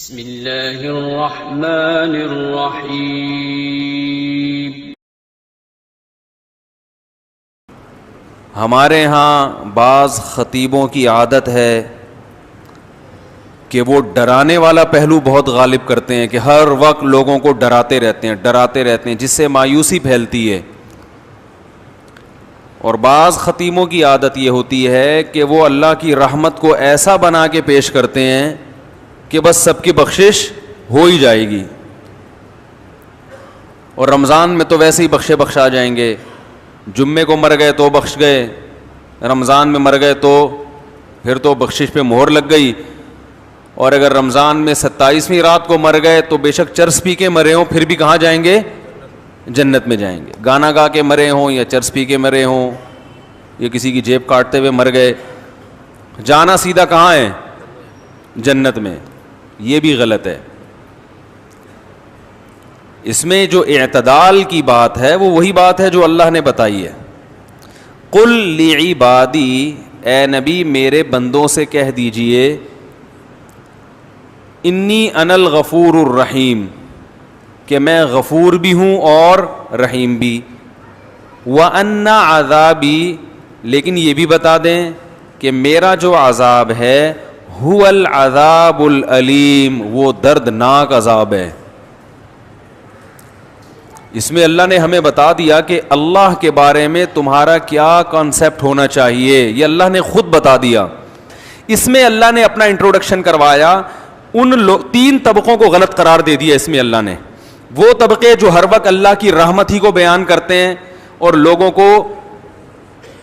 بسم اللہ الرحمن الرحیم۔ ہمارے ہاں بعض خطیبوں کی عادت ہے کہ وہ ڈرانے والا پہلو بہت غالب کرتے ہیں، کہ ہر وقت لوگوں کو ڈراتے رہتے ہیں جس سے مایوسی پھیلتی ہے۔ اور بعض خطیبوں کی عادت یہ ہوتی ہے کہ وہ اللہ کی رحمت کو ایسا بنا کے پیش کرتے ہیں کہ بس سب کی بخشش ہو ہی جائے گی، اور رمضان میں تو ویسے ہی بخشا جائیں گے، جمعے کو مر گئے تو بخش گئے، رمضان میں مر گئے تو پھر تو بخشش پہ مہر لگ گئی، اور اگر رمضان میں 27ویں رات کو مر گئے تو بے شک چرس پی کے مرے ہوں پھر بھی کہاں جائیں گے؟ جنت میں جائیں گے۔ گانا گا کے مرے ہوں یا چرس پی کے مرے ہوں یا کسی کی جیب کاٹتے ہوئے مر گئے، جانا سیدھا کہاں ہے؟ جنت میں۔ یہ بھی غلط ہے۔ اس میں جو اعتدال کی بات ہے وہ وہی بات ہے جو اللہ نے بتائی ہے۔ قل لعبادی، اے نبی میرے بندوں سے کہہ دیجئے، انی انا الغفور الرحیم، کہ میں غفور بھی ہوں اور رحیم بھی، وَأَنَّ عَذَابِي، لیکن یہ بھی بتا دیں کہ میرا جو عذاب ہے هُوَ الْعَذَابُ الْأَلِيمُ، وہ دردناک عذاب ہے۔ اس میں اللہ نے ہمیں بتا دیا کہ اللہ کے بارے میں تمہارا کیا کانسیپٹ ہونا چاہیے، یہ اللہ نے خود بتا دیا۔ اس میں اللہ نے اپنا انٹروڈکشن کروایا، ان تین طبقوں کو غلط قرار دے دیا اس میں اللہ نے۔ وہ طبقے جو ہر وقت اللہ کی رحمت ہی کو بیان کرتے ہیں اور لوگوں کو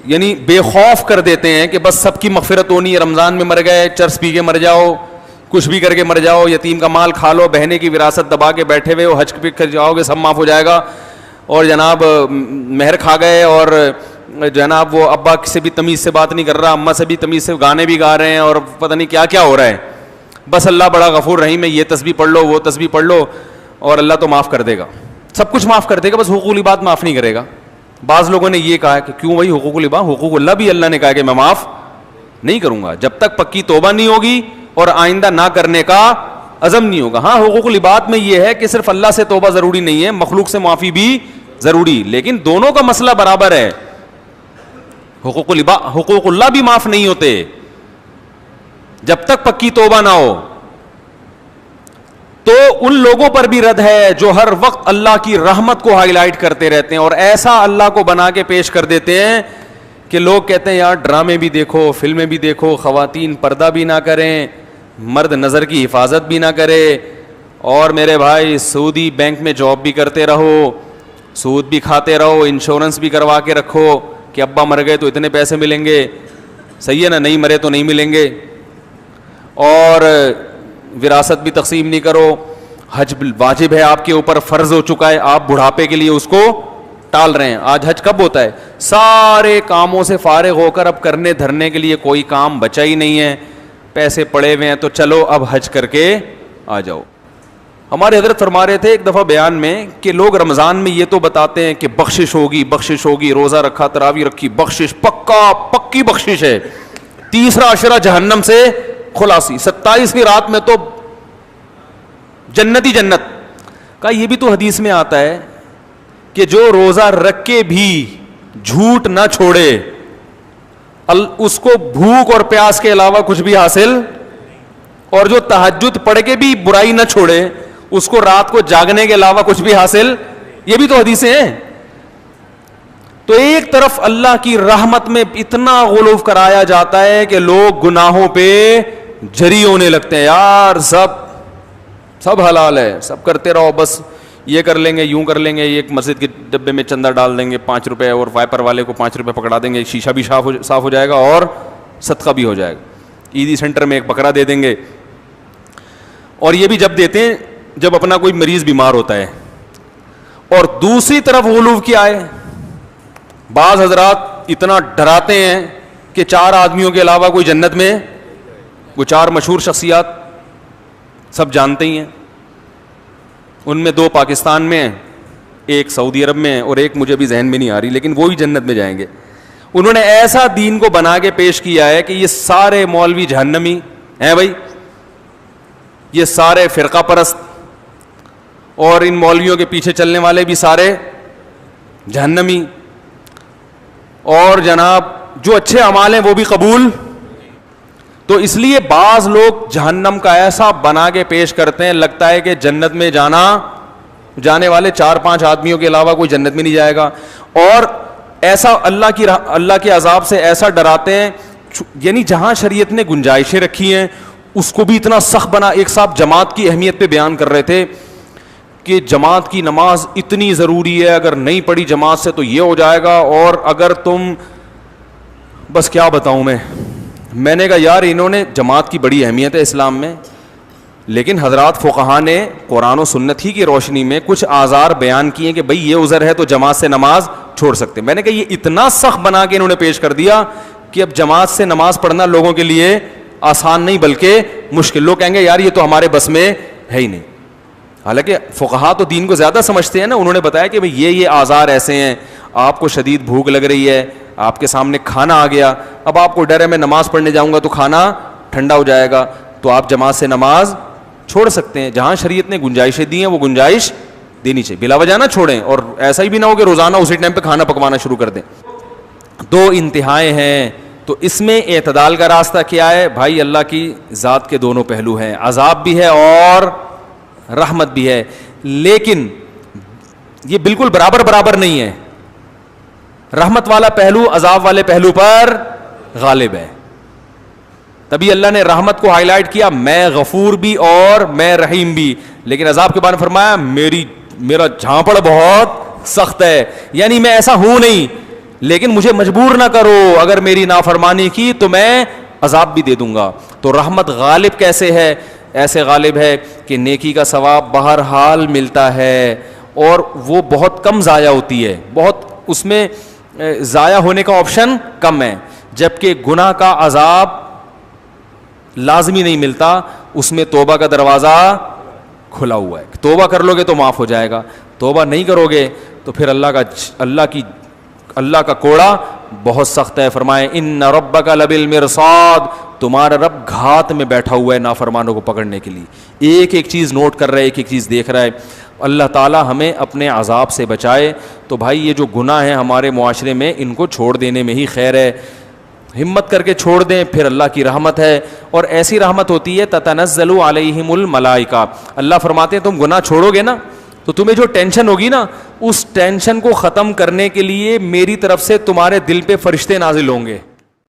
یعنی بے خوف کر دیتے ہیں کہ بس سب کی مغفرت ہونی ہے، رمضان میں مر گئے چرس پی کے مر جاؤ، کچھ بھی کر کے مر جاؤ، یتیم کا مال کھا لو، بہنے کی وراثت دبا کے بیٹھے ہوئے ہو، حج پہ کر جاؤ گے سب معاف ہو جائے گا، اور جناب مہر کھا گئے، اور جناب وہ ابا سے بھی تمیز سے بات نہیں کر رہا، اماں سے بھی تمیز سے گانے بھی گا رہے ہیں، اور پتہ نہیں کیا کیا ہو رہا ہے، بس اللہ بڑا غفور رحیم ہے، یہ تسبیح پڑھ لو وہ تسبیح پڑھ لو اور اللہ تو معاف کر دے گا، سب کچھ معاف کر دے گا، بس حقوق العباد معاف نہیں کرے گا۔ بعض لوگوں نے یہ کہا کہ کیوں بھائی حقوق العباد، حقوق اللہ بھی اللہ نے کہا کہ میں معاف نہیں کروں گا جب تک پکی توبہ نہیں ہوگی اور آئندہ نہ کرنے کا عزم نہیں ہوگا۔ ہاں حقوق العباد میں یہ ہے کہ صرف اللہ سے توبہ ضروری نہیں ہے، مخلوق سے معافی بھی ضروری، لیکن دونوں کا مسئلہ برابر ہے۔ حقوق اللہ بھی معاف نہیں ہوتے جب تک پکی توبہ نہ ہو۔ تو ان لوگوں پر بھی رد ہے جو ہر وقت اللہ کی رحمت کو ہائی لائٹ کرتے رہتے ہیں اور ایسا اللہ کو بنا کے پیش کر دیتے ہیں کہ لوگ کہتے ہیں یار ڈرامے بھی دیکھو، فلمیں بھی دیکھو، خواتین پردہ بھی نہ کریں، مرد نظر کی حفاظت بھی نہ کرے، اور میرے بھائی سعودی بینک میں جاب بھی کرتے رہو، سود بھی کھاتے رہو، انشورنس بھی کروا کے رکھو کہ ابا مر گئے تو اتنے پیسے ملیں گے، صحیح ہے نا، نہیں مرے تو نہیں ملیں گے، اور وراثت بھی تقسیم نہیں کرو، حج واجب ہے آپ کے اوپر، فرض ہو چکا ہے، آپ بڑھاپے کے لیے اس کو ٹال رہے ہیں۔ آج حج کب ہوتا ہے؟ سارے کاموں سے فارغ ہو کر اب کرنے دھرنے کے لیے کوئی کام بچا ہی نہیں ہے، پیسے پڑے ہوئے ہیں تو چلو اب حج کر کے آ جاؤ۔ ہمارے حضرت فرما رہے تھے ایک دفعہ بیان میں کہ لوگ رمضان میں یہ تو بتاتے ہیں کہ بخشش ہوگی، روزہ رکھا، تراویح رکھی، بخشش پکی بخشش ہے، تیسرا عشرہ جہنم سے خلاصی، 27ویں رات میں تو جنت کا۔ یہ بھی تو حدیث میں آتا ہے کہ جو روزہ رکھ کے بھی جھوٹ نہ چھوڑے اس کو بھوک اور پیاس کے علاوہ کچھ بھی حاصل، اور جو تہجد پڑھ کے بھی برائی نہ چھوڑے اس کو رات کو جاگنے کے علاوہ کچھ بھی حاصل، یہ بھی تو حدیثیں ہیں۔ تو ایک طرف اللہ کی رحمت میں اتنا غلو کرایا جاتا ہے کہ لوگ گناہوں پہ جری ہونے لگتے ہیں، یار سب حلال ہے، سب کرتے رہو، بس یہ کر لیں گے، یوں کر لیں گے، ایک مسجد کے ڈبے میں چندہ ڈال دیں گے 5 روپے، اور وائپر والے کو 5 روپے پکڑا دیں گے، شیشہ بھی صاف ہو جائے گا اور صدقہ بھی ہو جائے گا، عیدی سینٹر میں ایک بکرا دے دیں گے، اور یہ بھی جب دیتے ہیں جب اپنا کوئی مریض بیمار ہوتا ہے۔ اور دوسری طرف غلو کیا ہے، بعض حضرات اتنا ڈراتے ہیں کہ 4 آدمیوں کے علاوہ کوئی جنت میں، وہ 4 مشہور شخصیات سب جانتے ہی ہیں، ان میں 2 پاکستان میں ہیں، ایک سعودی عرب میں ہے، اور ایک مجھے بھی ذہن میں نہیں آ رہی، لیکن وہی جنت میں جائیں گے۔ انہوں نے ایسا دین کو بنا کے پیش کیا ہے کہ یہ سارے مولوی جہنمی ہیں بھائی، یہ سارے فرقہ پرست اور ان مولویوں کے پیچھے چلنے والے بھی سارے جہنمی, اور جناب جو اچھے اعمال ہیں وہ بھی قبول. تو اس لیے بعض لوگ جہنم کا ایسا بنا کے پیش کرتے ہیں, لگتا ہے کہ جنت میں جانے والے 4-5 آدمیوں کے علاوہ کوئی جنت میں نہیں جائے گا, اور ایسا اللہ کے عذاب سے ایسا ڈراتے ہیں. یعنی جہاں شریعت نے گنجائشیں رکھی ہیں اس کو بھی اتنا سخت بنا. ایک صاحب جماعت کی اہمیت پہ بیان کر رہے تھے کہ جماعت کی نماز اتنی ضروری ہے, اگر نہیں پڑھی جماعت سے تو یہ ہو جائے گا, اور اگر تم, بس کیا بتاؤں میں نے کہا یار انہوں نے, جماعت کی بڑی اہمیت ہے اسلام میں, لیکن حضرات فقہا نے قرآن و سنت ہی کی روشنی میں کچھ آزار بیان کیے کہ بھئی یہ عذر ہے تو جماعت سے نماز چھوڑ سکتے. میں نے کہا یہ اتنا سخت بنا کے انہوں نے پیش کر دیا کہ اب جماعت سے نماز پڑھنا لوگوں کے لیے آسان نہیں بلکہ مشکل. لوگ کہیں گے یار یہ تو ہمارے بس میں ہے ہی نہیں. حالانکہ فقہا تو دین کو زیادہ سمجھتے ہیں نا. انہوں نے بتایا کہ بھئی یہ آزار ایسے ہیں, آپ کو شدید بھوک لگ رہی ہے, آپ کے سامنے کھانا آ گیا, اب آپ کو ڈر ہے میں نماز پڑھنے جاؤں گا تو کھانا ٹھنڈا ہو جائے گا, تو آپ جماعت سے نماز چھوڑ سکتے ہیں. جہاں شریعت نے گنجائشیں دی ہیں وہ گنجائش دینی چاہیے, بلا وجہ نہ چھوڑیں, اور ایسا ہی بھی نہ ہو کہ روزانہ اسی ٹائم پہ کھانا پکوانا شروع کر دیں. 2 انتہائیں ہیں, تو اس میں اعتدال کا راستہ کیا ہے بھائی؟ اللہ کی ذات کے دونوں پہلو ہیں, عذاب بھی ہے اور رحمت بھی ہے, لیکن یہ بالکل برابر نہیں ہے. رحمت والا پہلو عذاب والے پہلو پر غالب ہے. تبھی اللہ نے رحمت کو ہائی لائٹ کیا, میں غفور بھی اور میں رحیم بھی, لیکن عذاب کے بارے میں فرمایا میرا جھانپڑ بہت سخت ہے. یعنی میں ایسا ہوں نہیں, لیکن مجھے مجبور نہ کرو, اگر میری نافرمانی کی تو میں عذاب بھی دے دوں گا. تو رحمت غالب کیسے ہے؟ ایسے غالب ہے کہ نیکی کا ثواب بہرحال ملتا ہے, اور وہ بہت کم ضائع ہوتی ہے, بہت اس میں ضائع ہونے کا آپشن کم ہے. جبکہ گناہ کا عذاب لازمی نہیں ملتا, اس میں توبہ کا دروازہ کھلا ہوا ہے. توبہ کر لو گے تو معاف ہو جائے گا, توبہ نہیں کرو گے تو پھر اللہ کا کوڑا بہت سخت ہے. فرمائے ان ربک لبالمرصاد, تمہارا رب گھات میں بیٹھا ہوا ہے نافرمانوں کو پکڑنے کے لیے. ایک ایک چیز نوٹ کر رہا ہے, ایک ایک چیز دیکھ رہا ہے. اللہ تعالیٰ ہمیں اپنے عذاب سے بچائے. تو بھائی یہ جو گناہ ہیں ہمارے معاشرے میں, ان کو چھوڑ دینے میں ہی خیر ہے. ہمت کر کے چھوڑ دیں, پھر اللہ کی رحمت ہے, اور ایسی رحمت ہوتی ہے تتنزل علیہم الملائکہ. اللہ فرماتے ہیں تم گناہ چھوڑو گے نا تو تمہیں جو ٹینشن ہوگی نا, اس ٹینشن کو ختم کرنے کے لیے میری طرف سے تمہارے دل پہ فرشتے نازل ہوں گے.